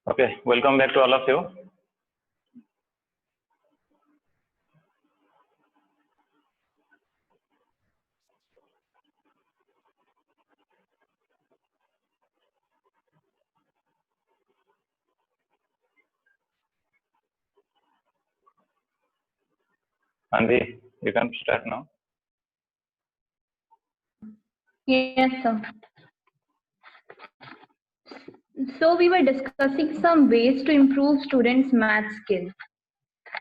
Okay, welcome back to all of you. Andy, you can start now. Yes, sir. So we were discussing some ways to improve students' math skills.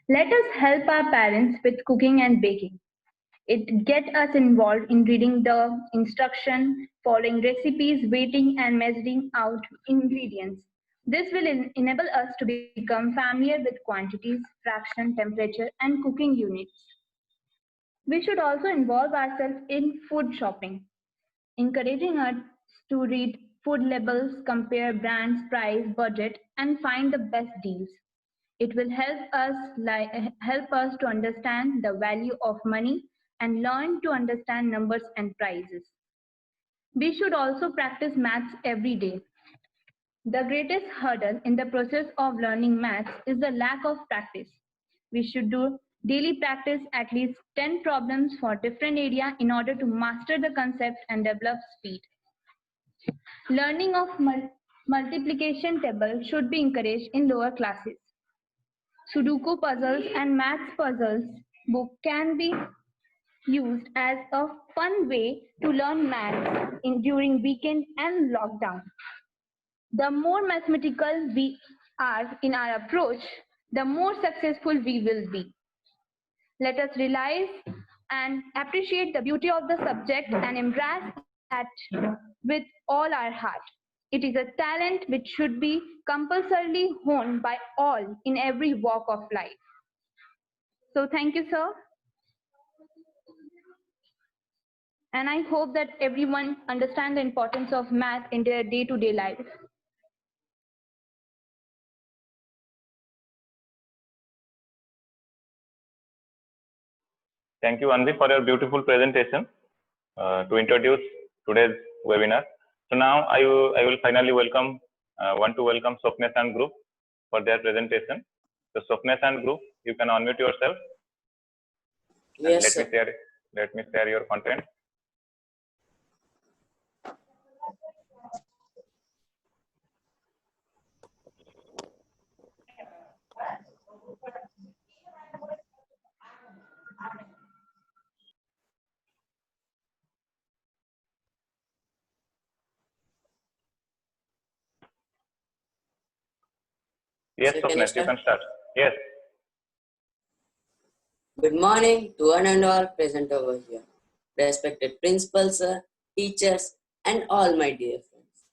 Let us help our parents with cooking and baking. It gets us involved in reading the instruction, following recipes, weighting and measuring out ingredients. This will enable us to become familiar with quantities, fraction, temperature, and cooking units. We should also involve ourselves in food shopping, encouraging us to read food labels, compare brands, price, budget, and find the best deals. It will help us to understand the value of money and learn to understand numbers and prices. We should also practice maths every day. The greatest hurdle in the process of learning maths is the lack of practice. We should do daily practice at least 10 problems for different area in order to master the concept and develop speed. Learning of multiplication table should be encouraged in lower classes. Sudoku puzzles and maths puzzles book can be used as a fun way to learn maths during weekend and lockdown. The more mathematical we are in our approach, the more successful we will be. Let us realize and appreciate the beauty of the subject and embrace it with all our heart. It is a talent which should be compulsorily honed by all in every walk of life. So thank you, sir. And I hope that everyone understands the importance of math in their day-to-day life. Thank you, Andy, for your beautiful presentation to introduce today's webinar. So now I will finally want to welcome Swapnesh and group for their presentation. So Swapnesh and group, you can unmute yourself. Yes, and let me share your content. Yes, So can I Swapnesh, you start? can start. Yes. Good morning to one and all present over here. Respected principals, sir, teachers, and all my dear friends.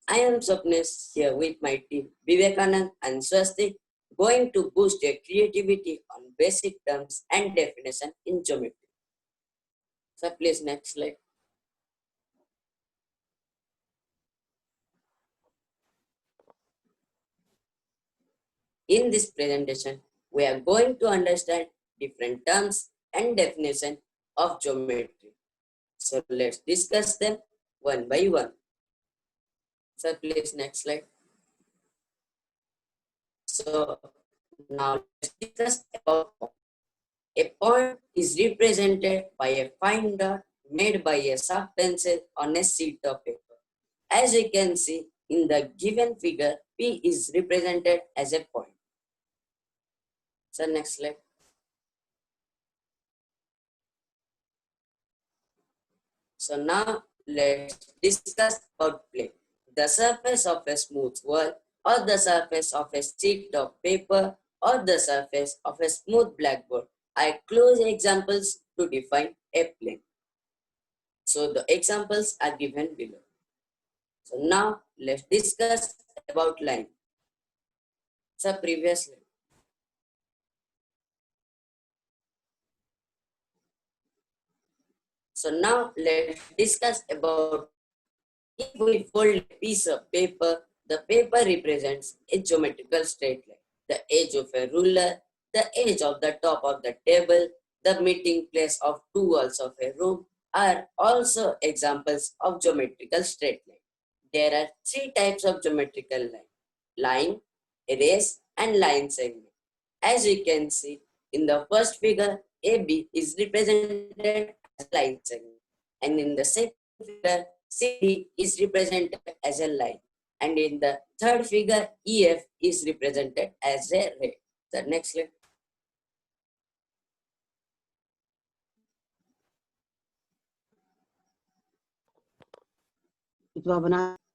I am Swapnesh here with my team Vivekanand and Swastik, going to boost your creativity on basic terms and definition in geometry. So please next slide. In this presentation, we are going to understand different terms and definition of geometry. So let's discuss them one by one. So please next slide. So now let's discuss about point. A point is represented by a fine dot made by a sharp pencil on a sheet of paper. As you can see in the given figure, P is represented as a point. So next slide. So now let's discuss about plane. The surface of a smooth wall or the surface of a sheet of paper or the surface of a smooth blackboard are close examples to define a plane. So the examples are given below. So now let's discuss about line. So previously. So now let's discuss about if we fold a piece of paper, the paper represents a geometrical straight line. The edge of a ruler, the edge of the top of the table, the meeting place of two walls of a room are also examples of geometrical straight line. There are three types of geometrical line. Line, rays, and line segment. As we can see in the first figure, AB is represented as a line segment, and in the second figure, CD is represented as a line, and in the third figure, EF is represented as a ray. The next slide.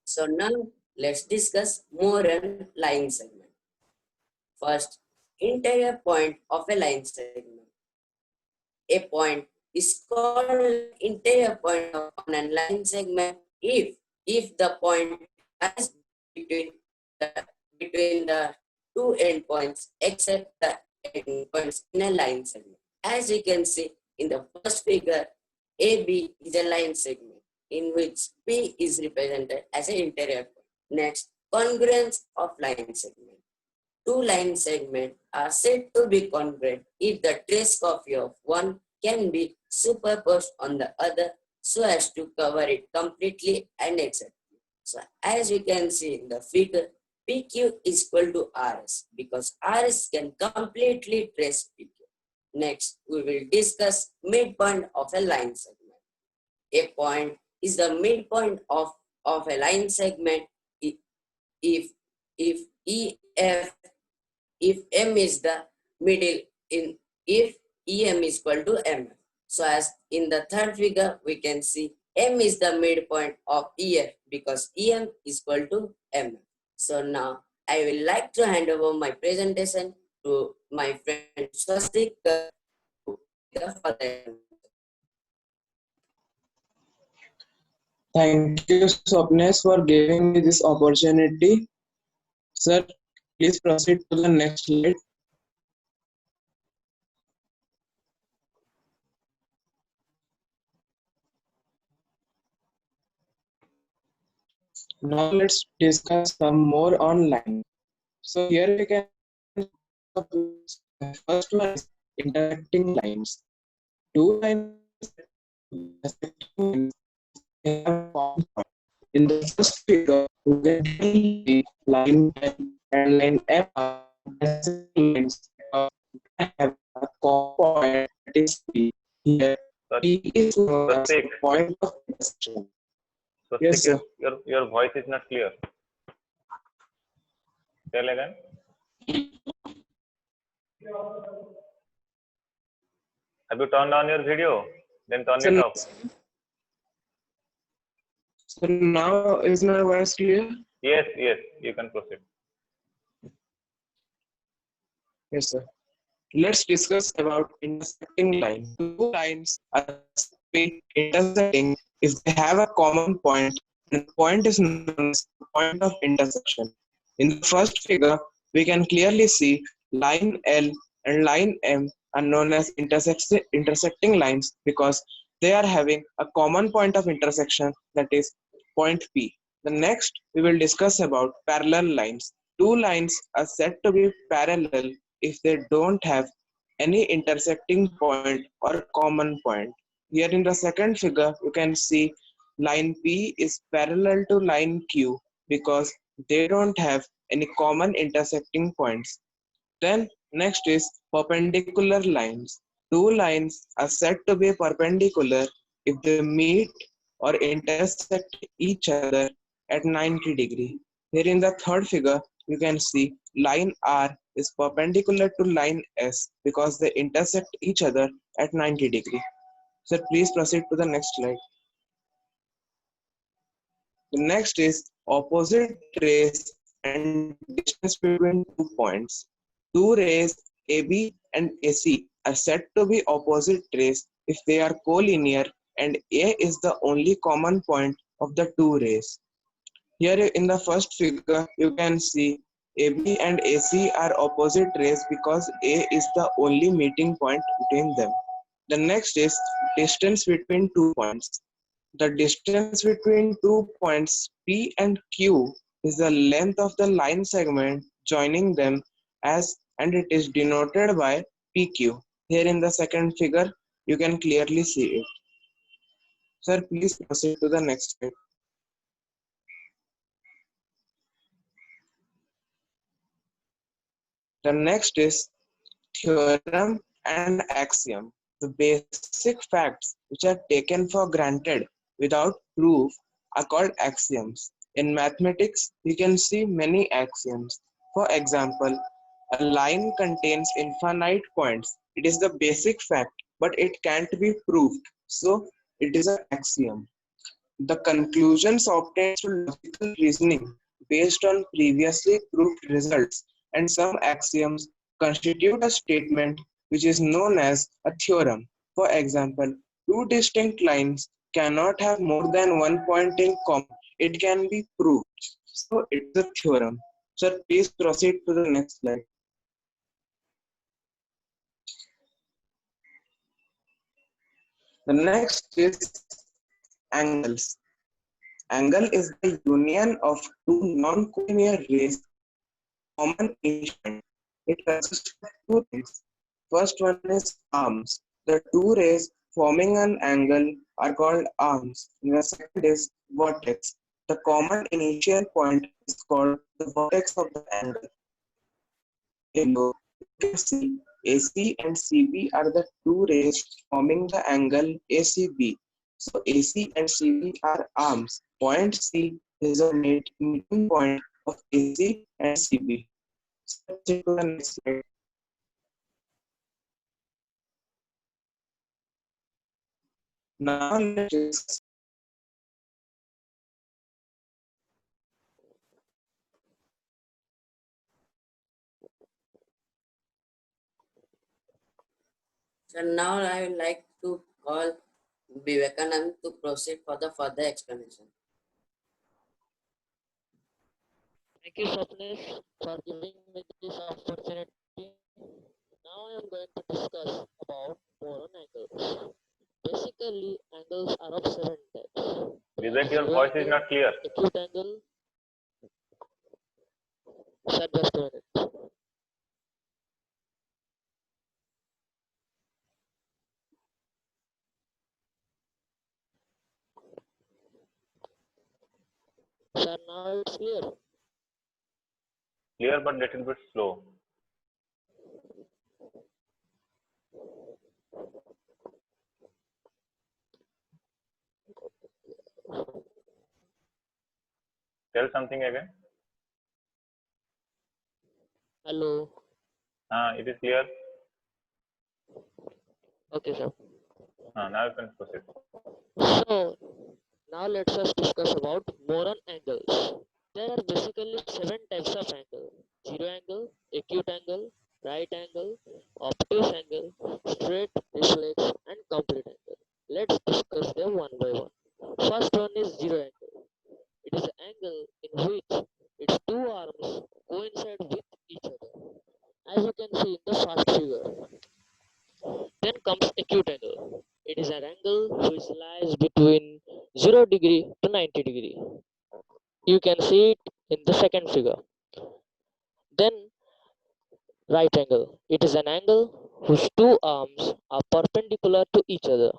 So now let's discuss more on line segment. First, interior point of a line segment. A point is called interior point on a line segment if the point lies between between the two endpoints except the endpoints in a line segment. As you can see in the first figure, AB is a line segment in which P is represented as an interior point. Next, congruence of line segment. Two line segments are said to be congruent if the trace copy of one can be superposed on the other so as to cover it completely and exactly. So as you can see in the figure, PQ is equal to RS because RS can completely trace PQ. Next, we will discuss midpoint of a line segment. A point is the midpoint of a line segment if EF if M is the middle in if EM is equal to M. So as in the third figure, we can see M is the midpoint of EF because EM is equal to M. So now I will like to hand over my presentation to my friend Swastik. Thank you, Swapnesh, for giving me this opportunity. Sir, please proceed to the next slide. Now let's discuss some more online. So here we can first one is intersecting lines. Two lines in the first figure, we can see line M and line M are lines have a point that is P. Here, P is the point of intersection. Yes, sir. Your voice is not clear. Tell again. Have you turned on your video? Then turn it off. So now is my voice clear? Yes, you can proceed. Yes, sir. Let's discuss about intersecting lines. Two lines are intersecting if they have a common point, and the point is known as the point of intersection. In the first figure, we can clearly see line L and line M are known as intersecting lines because they are having a common point of intersection, that is point P. The next, we will discuss about parallel lines. Two lines are said to be parallel if they don't have any intersecting point or common point. Here in the second figure, you can see line P is parallel to line Q because they don't have any common intersecting points. Then next is perpendicular lines. Two lines are said to be perpendicular if they meet or intersect each other at 90 degrees. Here in the third figure, you can see line R is perpendicular to line S because they intersect each other at 90 degrees. So please proceed to the next slide. The next is opposite rays and distance between 2 points. Two rays AB and AC are said to be opposite rays if they are collinear and A is the only common point of the two rays. Here in the first figure, you can see AB and AC are opposite rays because A is the only meeting point between them. The next is distance between 2 points. The distance between 2 points P and Q is the length of the line segment joining them and it is denoted by PQ. Here in the second figure, you can clearly see it. Sir, please proceed to the next slide. The next is theorem and axiom. The basic facts which are taken for granted without proof are called axioms. In mathematics, we can see many axioms. For example, a line contains infinite points. It is the basic fact, but it can't be proved. So, it is an axiom. The conclusions obtained through logical reasoning based on previously proved results, and some axioms constitute a statement which is known as a theorem. For example, two distinct lines cannot have more than one point in common. It can be proved. So it's a theorem. Sir, please proceed to the next slide. The next is angles. Angle is the union of two non-collinear rays common instrument. It consists of two things. First one is arms. The two rays forming an angle are called arms. And the second is vertex. The common initial point is called the vertex of the angle. Below, you can see AC and CB are the two rays forming the angle ACB. So AC and CB are arms. Point C is a meeting point of AC and CB. Let's take to the next slide. Now let's discuss. So now I would like to call Vivekanand to proceed for the further explanation. Thank you, Swapnesh, for giving me this opportunity. Now I am going to discuss about boron angles. Basically, angles are of 7 types. Vivek, your voice is not clear. Acute angle. Sir, just a minute. Sir, now it's clear. Clear but little bit slow. Tell something again. Hello. It is clear. Okay, sir. Now you can proceed. So, now let's us discuss about boron angles. There are basically 7 types of angle: zero angle, acute angle, right angle, obtuse angle, straight, reflex, and complete angle. Let's discuss them one by one. First one is zero angle. It is an angle in which its two arms coincide with each other, as you can see in the first figure. Then comes acute angle. It is an angle which lies between 0 degree to 90 degree. You can see it in the second figure. Then right angle. It is an angle whose two arms are perpendicular to each other.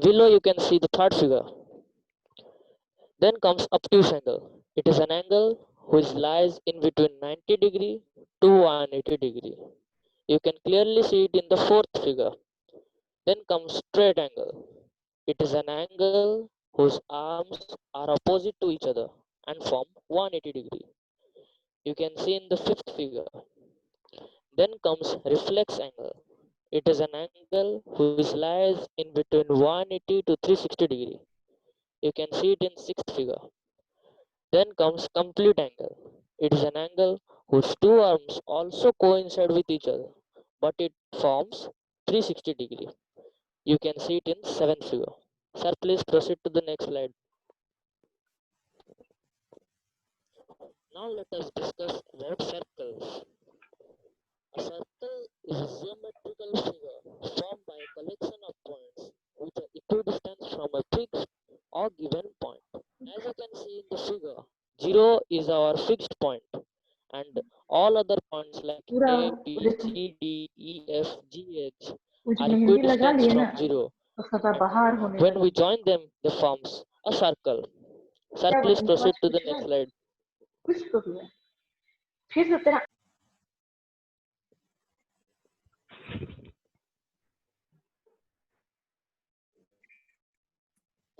Below you can see the third figure. Then comes obtuse angle. It is an angle which lies in between 90 degree to 180 degree. You can clearly see it in the fourth figure. Then comes straight angle. It is an angle whose arms are opposite to each other and form 180 degree. You can see in the fifth figure. Then comes reflex angle. It is an angle which lies in between 180 to 360 degree. You can see it in sixth figure. Then comes complete angle. It is an angle whose two arms also coincide with each other, but it forms 360 degree. You can see it in seventh figure. Sir, please proceed to the next slide. Now let us discuss about circles. A circle is a geometrical figure formed by a collection of points which are equidistant from a fixed or given point. As you can see in the figure, 0 is our fixed point and all other points like A, B, C, D, E, F, G, H are equidistant from 0. When we join them, they forms a circle. Sir, please proceed to the next slide.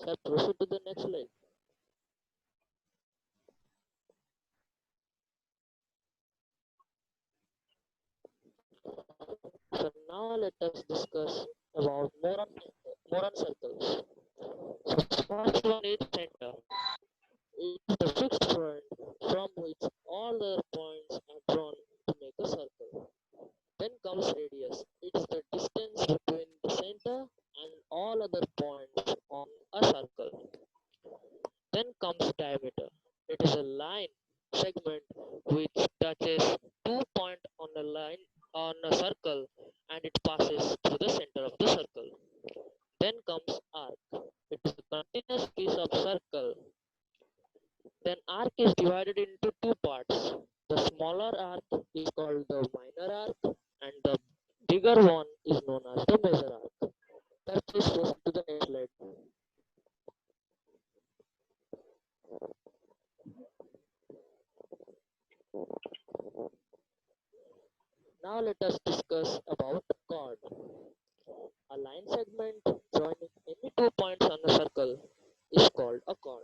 Sir, proceed to the next slide. So now let us discuss about Moran circles. So first one is center. It is the fixed point from which all the points are drawn to make a circle. Then comes radius. It is the distance between the center and all other points on a circle. Then comes diameter. It is a line segment which touches 2 points on a line on a circle and it passes through the center of the circle. Then comes arc. It is a continuous piece of circle. Then arc is divided into two parts. The smaller arc is called the minor arc and the bigger one is known as the major arc. Let's please proceed to the next slide. Now let us discuss about chord. A line segment joining any 2 points on a circle is called a chord,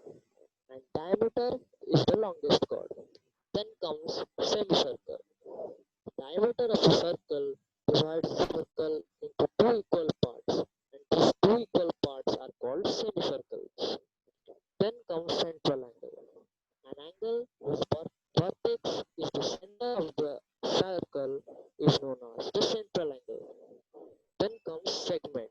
and diameter is the longest chord. Then comes semicircle. Diameter of a circle divides the circle into two equal parts, and these two equal parts are called semicircles. Then comes central angle. An angle whose vertex is the center of the circle is known as the central angle. Then comes segment.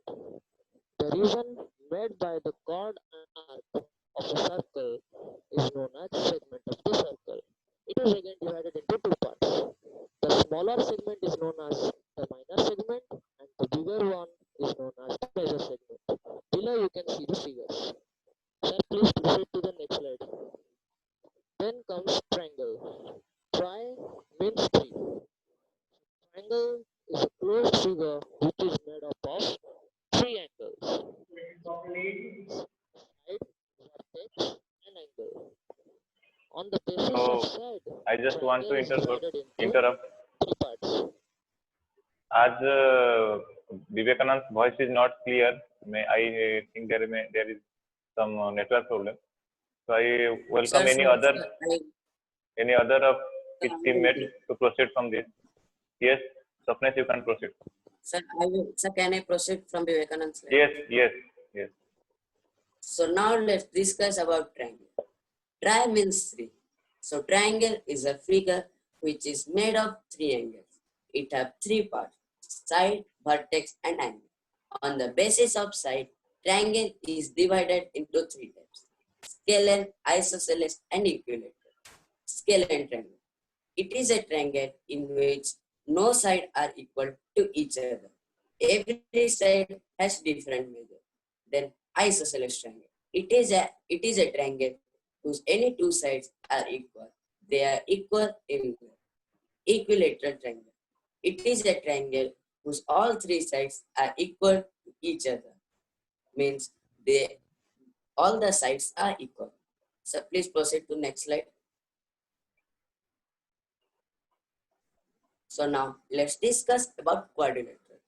The region made by the chord and arc of a circle is known as segment of the circle. It is again divided into two parts. The smaller segment is known as the minor segment and the bigger one is known as the major segment. Below you can see the figures. Sir, please proceed to the next slide. Then comes triangle. Tri means three. Triangle is a closed figure which is made up of three angles. Side, vertex, and angle. On the basis of So side, I just want to triangle is divided into interrupt. three parts. As Vivekanand's voice is not clear, I think there is some network problem. So I welcome any other of his teammates to proceed from this. Yes, Sapnesh, you can proceed. Sir, sir, can I proceed from Vivekanand slide? Yes. So now let's discuss about triangle. Tri means three. So triangle is a figure which is made of three angles. It has three parts: side, vertex, and angle. On the basis of side, triangle is divided into three types: scalene, isosceles, and equilateral. Scalene triangle. It is a triangle in which no sides are equal to each other. Every side has different measure. Then isosceles triangle. It is a triangle whose any two sides are equal. They are equal in equilateral triangle. It is a triangle whose all three sides are equal to each other. Means all the sides are equal. So please proceed to next slide. So now let's discuss about quadrilateral.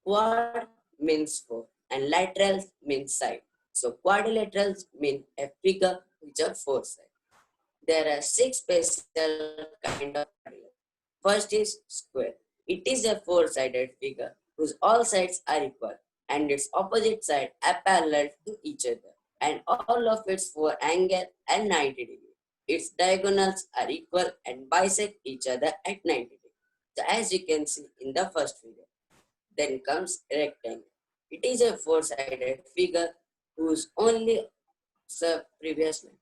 Quad means four and laterals means side. So quadrilaterals mean a figure which are four sides. There are six special kind of quadrilateral. First is square. It is a four-sided figure whose all sides are equal and its opposite side are parallel to each other, and all of its four angles are 90 degrees. Its diagonals are equal and bisect each other at 90 degrees. So as you can see in the first figure. Then comes rectangle. It is a four-sided figure whose only previous line.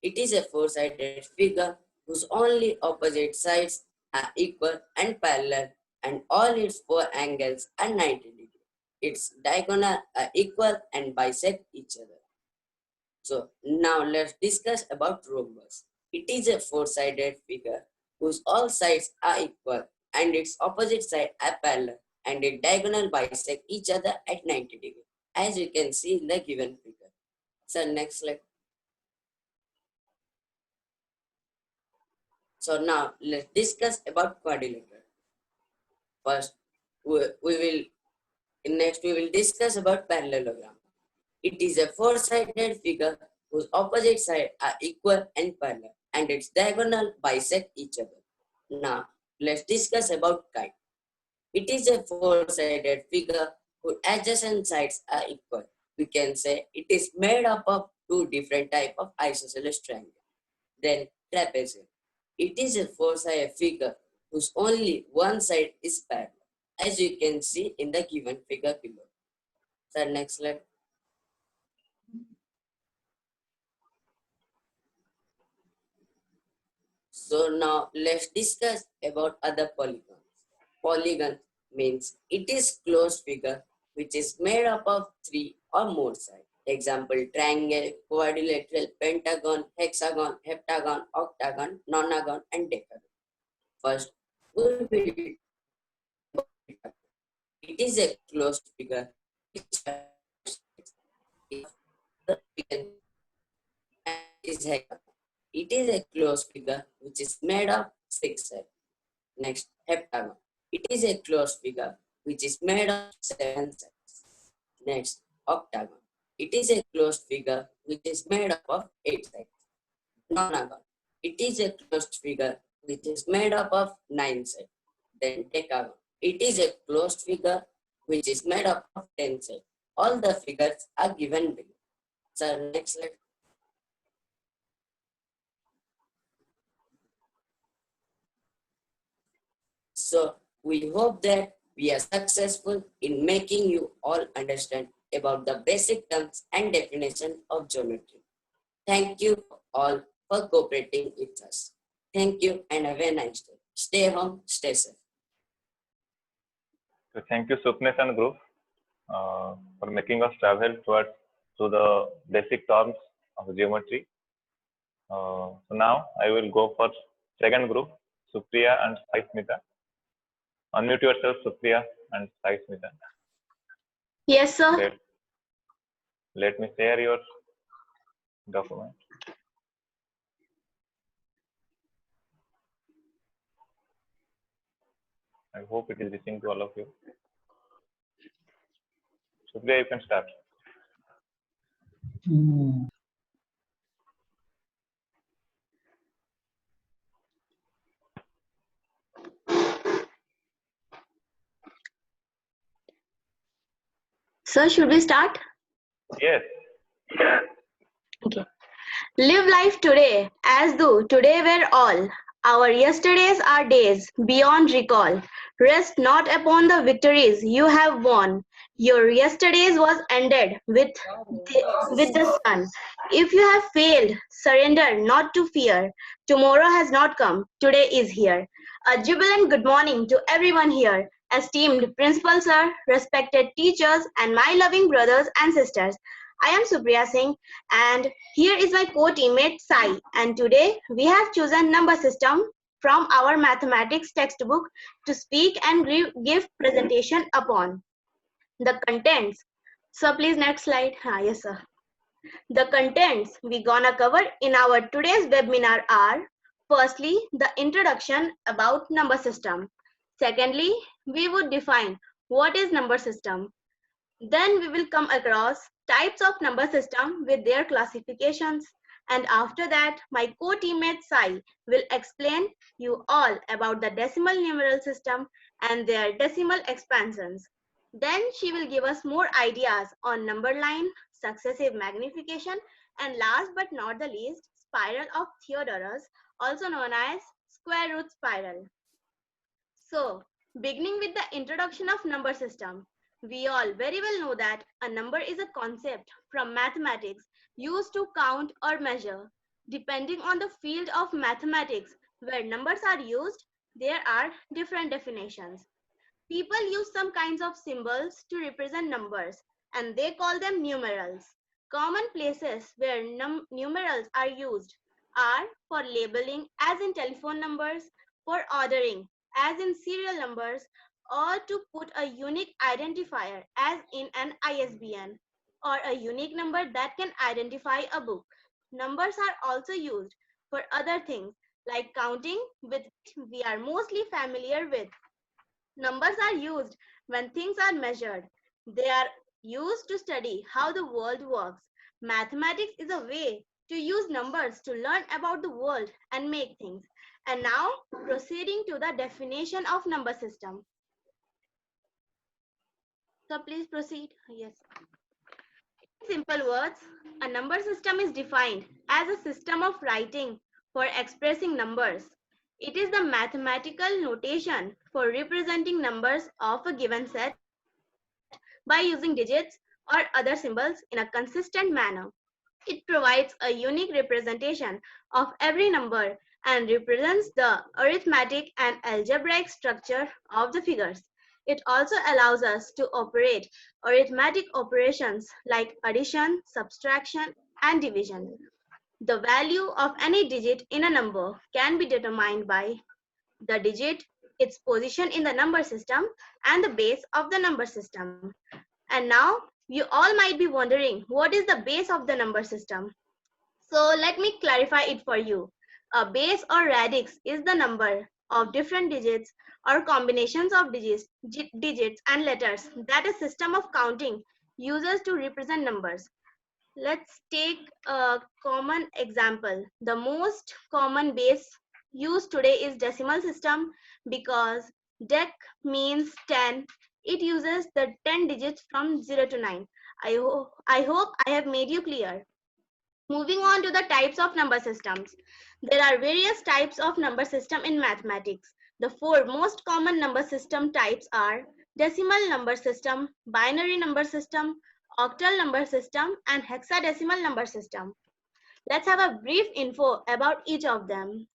It is a four-sided figure whose only opposite sides are equal and parallel, and all its four angles are 90 degrees. Its diagonal are equal and bisect each other. So now let's discuss about rhombus. It is a four-sided figure whose all sides are equal and its opposite side are parallel, and its diagonal bisect each other at 90 degrees, as you can see in the given figure. So next slide. So now let's discuss about quadrilateral. First, we will discuss about parallelogram. It is a four-sided figure whose opposite sides are equal and parallel, and its diagonal bisect each other. Now, let's discuss about kite. It is a four-sided figure whose adjacent sides are equal. We can say it is made up of two different types of isosceles triangle. Then trapezium. It is a four-sided figure whose only one side is parallel, as you can see in the given figure below. So next slide. So now let's discuss about other polygons. Polygon means it is closed figure which is made up of three or more sides. Example, triangle, quadrilateral, pentagon, hexagon, heptagon, octagon, nonagon, and decagon. First, we will it is a closed figure which is hexagon. It is a closed figure which is made of six sides. Next, heptagon. It is a closed figure which is made of seven sides. Next, octagon. It is a closed figure which is made up of eight sides. Nonagon. It is a closed figure which is made up of nine sides. Then decagon. It is a closed figure which is made up of 10 sides. All the figures are given below. So next slide. So we hope that we are successful in making you all understand about the basic terms and definition of geometry. Thank you all for cooperating with us. Thank you and have a nice day. Stay home, stay safe. So thank you, Supnesh and group, for making us travel to the basic terms of geometry. So now I will go for second group, Supriya and Sai Smita. Unmute yourself, Supriya and Sai Smita. Yes, sir. Let me share your document. I hope it is reaching to all of you. Supriya, you can start. Sir, should we start? Yes. Okay. Live life today as though today were all. Our yesterdays are days beyond recall. Rest not upon the victories you have won. Your yesterdays was ended with the sun. If you have failed, surrender not to fear. Tomorrow has not come. Today is here. A jubilant good morning to everyone here. Esteemed principal sir, respected teachers, and my loving brothers and sisters. I am Supriya Singh, and here is my co-teammate Sai, and today we have chosen number system from our mathematics textbook to speak and give presentation upon. The contents. So please next slide. Yes sir. The contents we gonna cover in our today's webinar are: firstly, the introduction about number system. Secondly, we would define what is number system. Then we will come across types of number system with their classifications. And after that, my co-teammate Sai will explain you all about the decimal numeral system and their decimal expansions. Then she will give us more ideas on number line, successive magnification, and last but not the least, spiral of Theodorus, also known as square root spiral. So, beginning with the introduction of number system, we all very well know that a number is a concept from mathematics used to count or measure. Depending on the field of mathematics where numbers are used, there are different definitions. People use some kinds of symbols to represent numbers, and they call them numerals. Common places where numerals are used are for labeling, as in telephone numbers, for ordering, as in serial numbers, or to put a unique identifier, as in an ISBN, or a unique number that can identify a book. Numbers are also used for other things like counting, which we are mostly familiar with. Numbers are used when things are measured. They are used to study how the world works. Mathematics is a way to use numbers to learn about the world and make things. And now, proceeding to the definition of number system. So please proceed. Yes. In simple words, a number system is defined as a system of writing for expressing numbers. It is the mathematical notation for representing numbers of a given set by using digits or other symbols in a consistent manner. It provides a unique representation of every number and represents the arithmetic and algebraic structure of the figures. It also allows us to operate arithmetic operations like addition, subtraction, and division. The value of any digit in a number can be determined by the digit, its position in the number system, and the base of the number system. And now you all might be wondering, what is the base of the number system? So let me clarify it for you. A base or radix is the number of different digits or combinations of digits and letters that a system of counting uses to represent numbers. Let's take a common example. The most common base used today is decimal system because dec means 10. It uses the 10 digits from 0 to 9. I hope I have made you clear. Moving on to the types of number systems. There are various types of number system in mathematics. The four most common number system types are decimal number system, binary number system, octal number system, and hexadecimal number system. Let's have a brief info about each of them.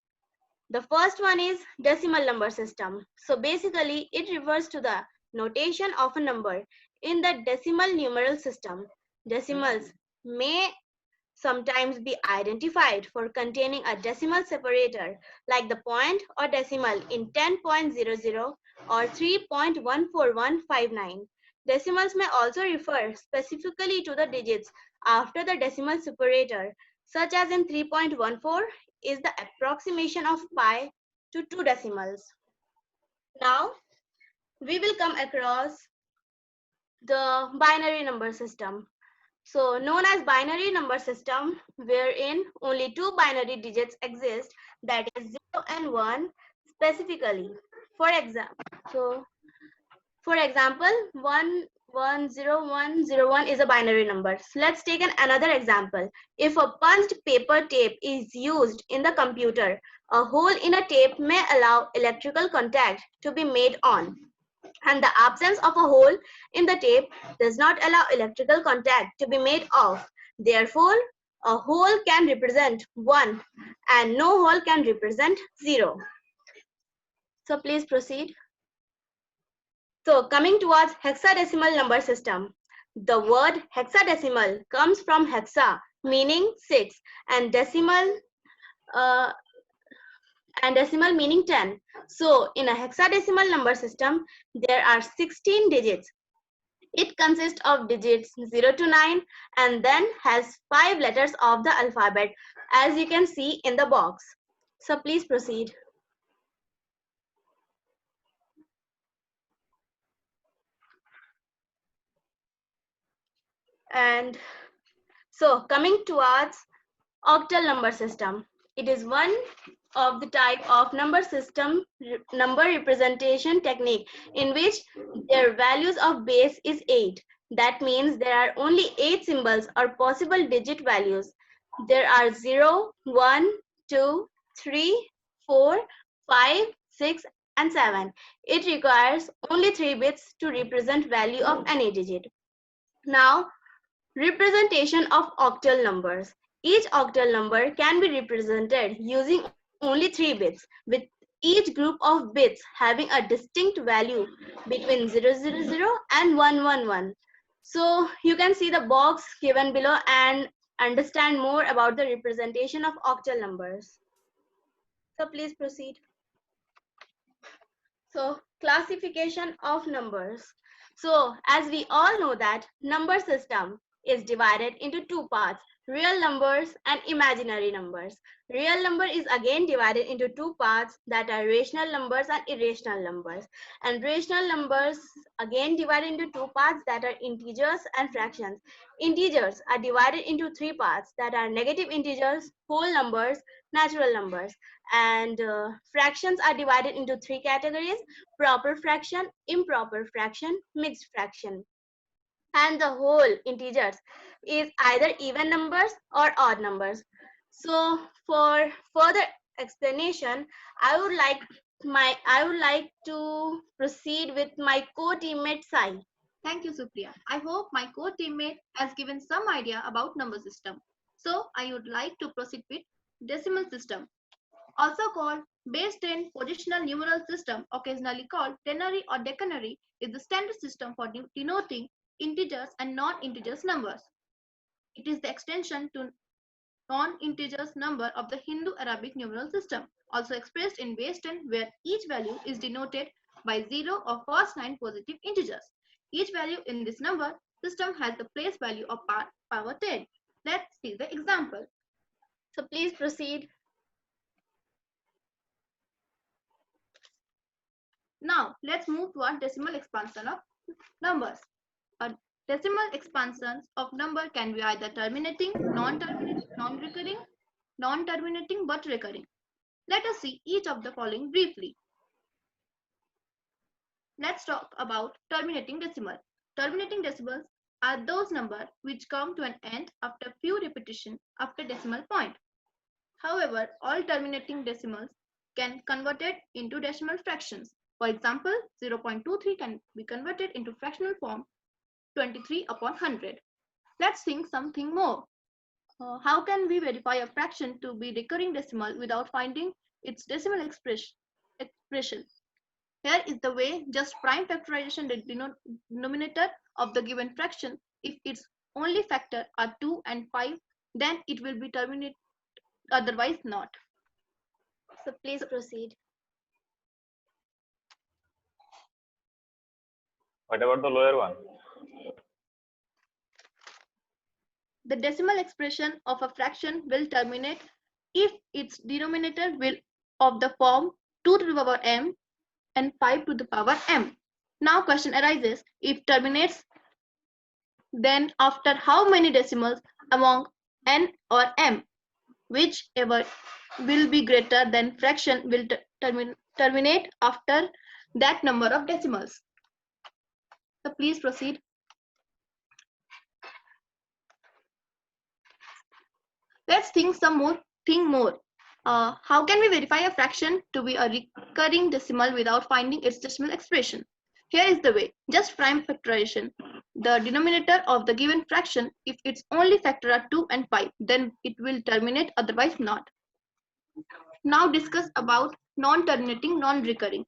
The first one is decimal number system. So basically, it refers to the notation of a number in the decimal numeral system. Decimals may sometimes be identified for containing a decimal separator like the point or decimal in 10.00 or 3.14159. Decimals may also refer specifically to the digits after the decimal separator, such as in 3.14 is the approximation of pi to 2 decimals. Now, we will come across the binary number system. So known as binary number system, wherein only two binary digits exist, that is 0 and 1 specifically. For example, 110101 is a binary number. So let's take another example. If a punched paper tape is used in the computer, a hole in a tape may allow electrical contact to be made on, and the absence of a hole in the tape does not allow electrical contact to be made off. Therefore, a hole can represent 1 and no hole can represent 0. So please proceed. So coming towards hexadecimal number system. The word hexadecimal comes from hexa, meaning 6, and decimal meaning 10. So in a hexadecimal number system, there are 16 digits. It consists of digits 0 to 9 and then has 5 letters of the alphabet, as you can see in the box. So please proceed. And so coming towards octal number system. It is one of the type of number system, number representation technique in which their values of base is 8. That means there are only 8 symbols or possible digit values. There are 0, 1, 2, 3, 4, 5, 6, and 7. It requires only 3 bits to represent value of any digit. Now, representation of octal numbers. Each octal number can be represented using only 3 bits, with each group of bits having a distinct value between 000 and 111. So you can see the box given below and understand more about the representation of octal numbers. So please proceed. So classification of numbers. So as we all know that number system is divided into two parts. real numbers and imaginary numbers. Real number is again divided into two parts, that are rational numbers and irrational numbers. And rational numbers again divided into two parts, that are integers and fractions. Integers are divided into three parts, that are negative integers, whole numbers, natural numbers. And fractions are divided into three categories: proper fraction, improper fraction, mixed fraction. And the whole integers is either even numbers or odd numbers. So for further explanation, I would like to proceed with my co-teammate Sai. Thank you, Supriya. I hope my co-teammate has given some idea about number system. So I would like to proceed with decimal system, also called base 10 positional numeral system, occasionally called ternary or decanary, is the standard system for denoting integers and non-integers numbers. It is the extension to non-integers number of the Hindu-Arabic numeral system, also expressed in base 10, where each value is denoted by 0 or first 9 positive integers. Each value in this number system has the place value of power 10. Let's see the example. So please proceed. Now let's move to our decimal expansion of numbers. A decimal expansions of number can be either terminating, non-terminating, non-recurring, non-terminating but recurring. Let us see each of the following briefly. Let's talk about terminating decimal. Terminating decimals are those numbers which come to an end after few repetitions after decimal point. However, all terminating decimals can be converted into decimal fractions. For example, 0.23 can be converted into fractional form 23 upon 100. Let's think something more. How can we verify a fraction to be recurring decimal without finding its decimal expression? Here is the way: just prime factorization the denominator of the given fraction. If its only factor are 2 and 5, then it will be terminated, otherwise not. So please proceed. What about the lower one? The decimal expression of a fraction will terminate if its denominator will of the form 2 to the power m and 5 to the power m. Now question arises, if terminates, then after how many decimals among n or m? Whichever will be greater than fraction will terminate after that number of decimals. So please proceed. Let's think more. How can we verify a fraction to be a recurring decimal without finding its decimal expression? Here is the way: just prime factorization the denominator of the given fraction. If its only factor are 2 and 5, then it will terminate, otherwise not. Now discuss about non-terminating, non-recurring.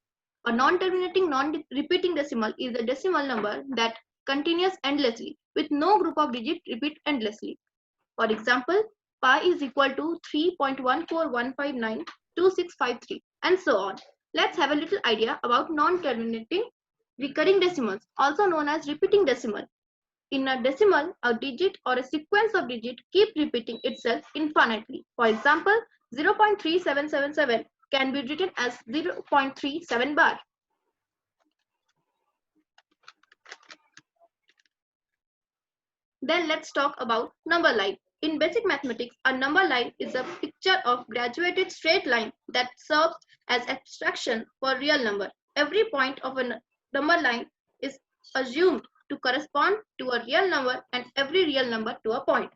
A non-terminating, non-repeating decimal is a decimal number that continues endlessly with no group of digits repeat endlessly. For example, pi is equal to 3.141592653 and so on. Let's have a little idea about non-terminating recurring decimals, also known as repeating decimal. In a decimal, a digit or a sequence of digits keep repeating itself infinitely. For example, 0.3777 can be written as 0.37 bar. Then let's talk about number line. In basic mathematics, a number line is a picture of graduated straight line that serves as abstraction for real number. Every point of a number line is assumed to correspond to a real number and every real number to a point.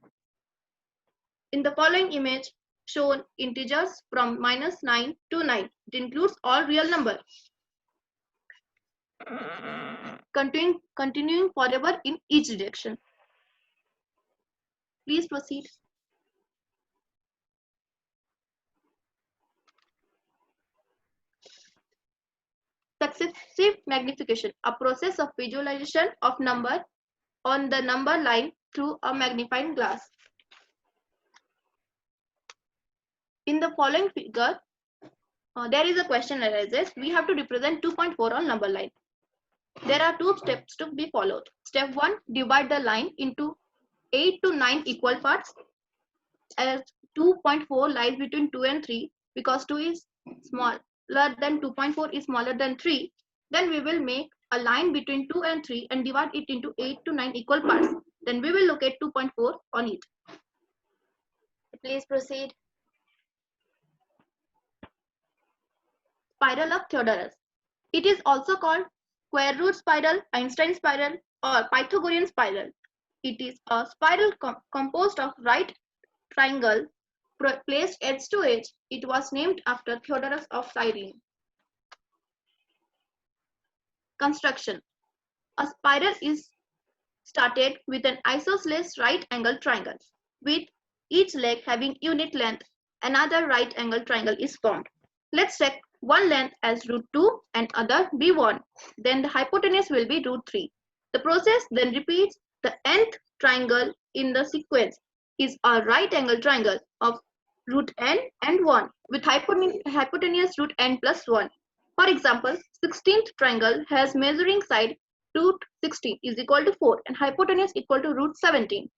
In the following image shown integers from -9 to 9. It includes all real numbers. Continuing forever in each direction. Please proceed. Successive magnification, a process of visualization of number on the number line through a magnifying glass. In the following figure, there is a question arises. We have to represent 2.4 on number line. There are 2 steps to be followed. Step 1, divide the line into 8 to 9 equal parts. as 2.4 lies between 2 and 3 because 2 is smaller than 2.4 is smaller than 3, then we will make a line between 2 and 3 and divide it into 8 to 9 equal parts. Then we will locate 2.4 on it. Please proceed. Spiral of Theodorus. It is also called square root spiral, Einstein spiral, or Pythagorean spiral. It is a spiral composed of right triangle placed edge to edge. It was named after Theodorus of Cyrene. Construction. A spiral is started with an isosceles right angled triangle. With each leg having unit length, another right angled triangle is formed. Let's take one length as root 2 and other b1. Then the hypotenuse will be root 3. The process then repeats. The nth triangle in the sequence is a right angled triangle of root n and 1 with hypotenuse root n plus 1. For example, 16th triangle has measuring side root 16 is equal to 4 and hypotenuse equal to root 17.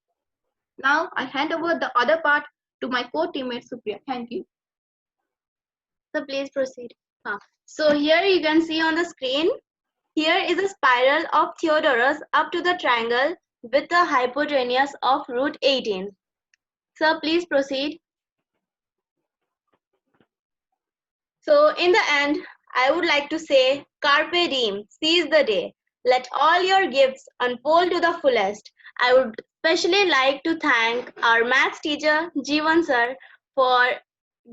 Now I hand over the other part to my co-teammate Supriya. Thank you. So please proceed. So here you can see on the screen, here is a spiral of Theodorus up to the triangle with a hypotenuse of root 18. So please proceed. So in the end, I would like to say, Carpe diem, seize the day. Let all your gifts unfold to the fullest. I would especially like to thank our maths teacher, Jeevan sir, for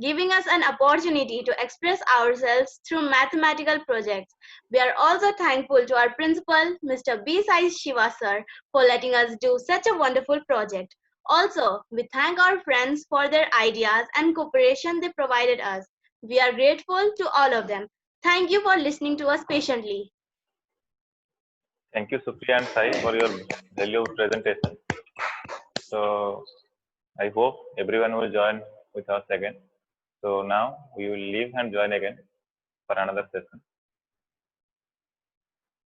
giving us an opportunity to express ourselves through mathematical projects. We are also thankful to our principal, Mr. B. Sai Shiva sir, for letting us do such a wonderful project. Also, we thank our friends for their ideas and cooperation they provided us. We are grateful to all of them. Thank you for listening to us patiently. Thank you, Supriya and Sai, for your valuable presentation. So I hope everyone will join with us again. So now we will leave and join again for another session.